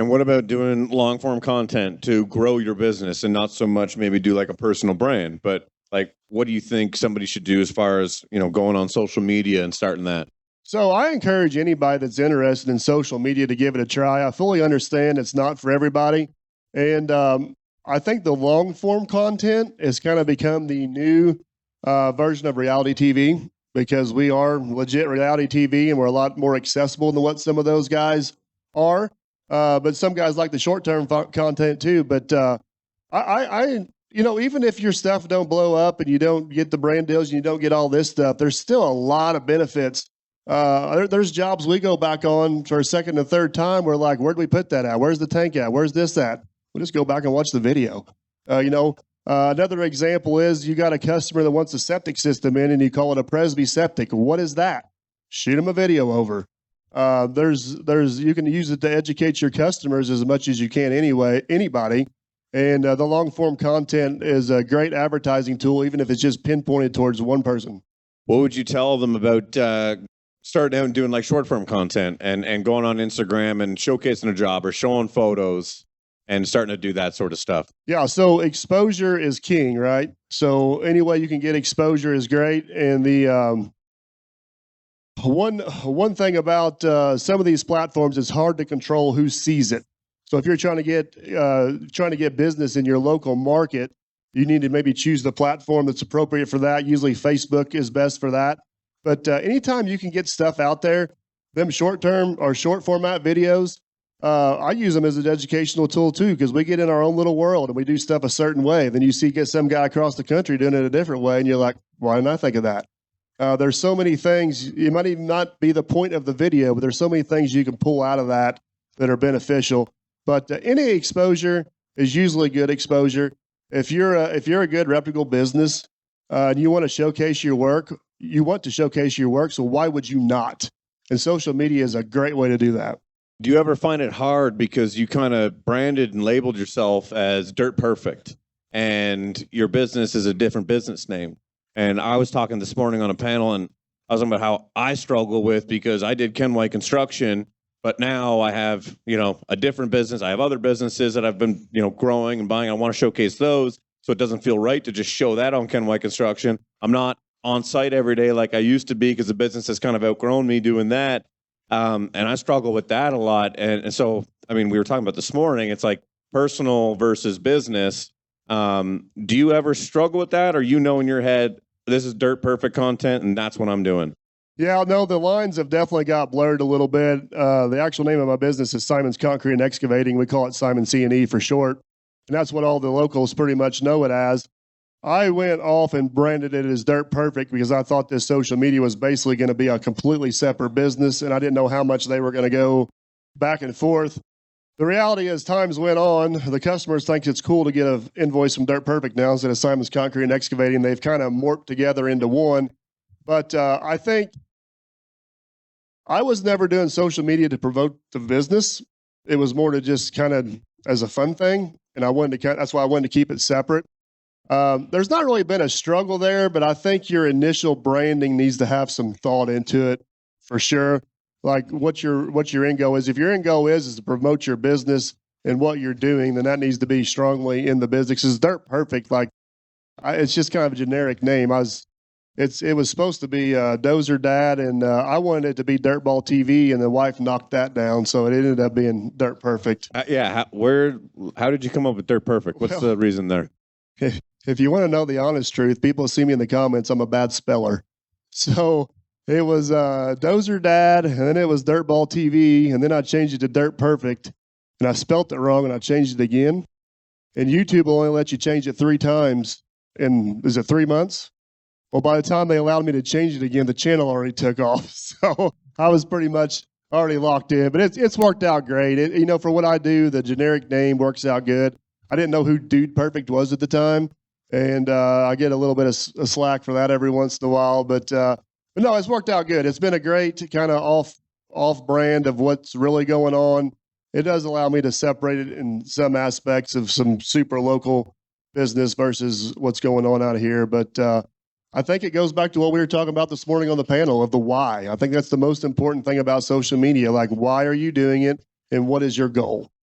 And what about doing long form content to grow your business and not so much maybe do like a personal brand, but like what do you think somebody should do as far as, going on social media and starting that? So I encourage anybody that's interested in social media to give it a try. I fully understand it's not for everybody. And I think the long form content has kind of become the new version of reality TV because we are legit reality TV and we're a lot more accessible than what some of those guys are. But some guys like the short term content too. But even if your stuff don't blow up and you don't get the brand deals and you don't get all this stuff, there's still a lot of benefits. There's jobs we go back on for a second and third time. We're like, where'd we put that at? Where's the tank at? Where's this at? We'll just go back and watch the video. Another example is you got a customer that wants a septic system in and you call it a Presby septic. What is that? Shoot them a video over. You can use it to educate your customers as much as you can anybody. And the long form content is a great advertising tool, even if it's just pinpointed towards one person. What would you tell them about starting out and doing like short form content and going on Instagram and showcasing a job or showing photos and starting to do that sort of stuff? Yeah, so exposure is king, right? So any way you can get exposure is great. And the one thing about some of these platforms, it's hard to control who sees it. So if you're trying to get business in your local market, you need to maybe choose the platform that's appropriate for that. Usually Facebook is best for that. But anytime you can get stuff out there, them short-term or short format videos, I use them as an educational tool too, because we get in our own little world and we do stuff a certain way. Then you get some guy across the country doing it a different way, and you're like, why didn't I think of that? There's so many things. It might even not be the point of the video, but there's so many things you can pull out of that are beneficial. But any exposure is usually good exposure. If you're a good reputable business and you want to showcase your work, so why would you not? And social media is a great way to do that. Do you ever find it hard because you kind of branded and labeled yourself as Dirt Perfect and your business is a different business name? And I was talking this morning on a panel and I was talking about how I struggle with because I did Ken White Construction, but now I have, a different business. I have other businesses that I've been, growing and buying. I want to showcase those. So it doesn't feel right to just show that on Ken White Construction. I'm not on site every day like I used to be because the business has kind of outgrown me doing that. And I struggle with that a lot. And so, we were talking about this morning, it's like personal versus business. Do you ever struggle with that? Or in your head, this is Dirt Perfect content and that's what I'm doing? Yeah, no, the lines have definitely got blurred a little bit. The actual name of my business is Simon's Concrete and Excavating. We call it Simon C&E for short. And that's what all the locals pretty much know it as. I went off and branded it as Dirt Perfect because I thought this social media was basically going to be a completely separate business, and I didn't know how much they were going to go back and forth. The reality is, times went on, the customers think it's cool to get an invoice from Dirt Perfect now instead of Simon's Concrete and Excavating. They've kind of morphed together into one. But I think I was never doing social media to promote the business. It was more to just kind of as a fun thing, and that's why I wanted to keep it separate. There's not really been a struggle there, but I think your initial branding needs to have some thought into it for sure. Like what your end goal is. If your end goal is to promote your business and what you're doing, then that needs to be strongly in the business. It's Dirt Perfect. It's just kind of a generic name. It was supposed to be Dozer Dad, and I wanted it to be Dirtball TV, and the wife knocked that down, so it ended up being Dirt Perfect. How did you come up with Dirt Perfect? What's the reason there? If you want to know the honest truth, people see me in the comments, I'm a bad speller. So it was Dozer Dad, and then it was Dirtball TV, and then I changed it to Dirt Perfect, and I spelt it wrong, and I changed it again. And YouTube will only let you change it 3 times in, is it 3 months? Well, by the time they allowed me to change it again, the channel already took off. So I was pretty much already locked in, but it's worked out great. For what I do, the generic name works out good. I didn't know who Dude Perfect was at the time, and I get a little bit of slack for that every once in a while. But no, it's worked out good. It's been a great kind of off brand of what's really going on. It does allow me to separate it in some aspects of some super local business versus what's going on out here. But I think it goes back to what we were talking about this morning on the panel of the why. I think that's the most important thing about social media. Like, why are you doing it, and what is your goal?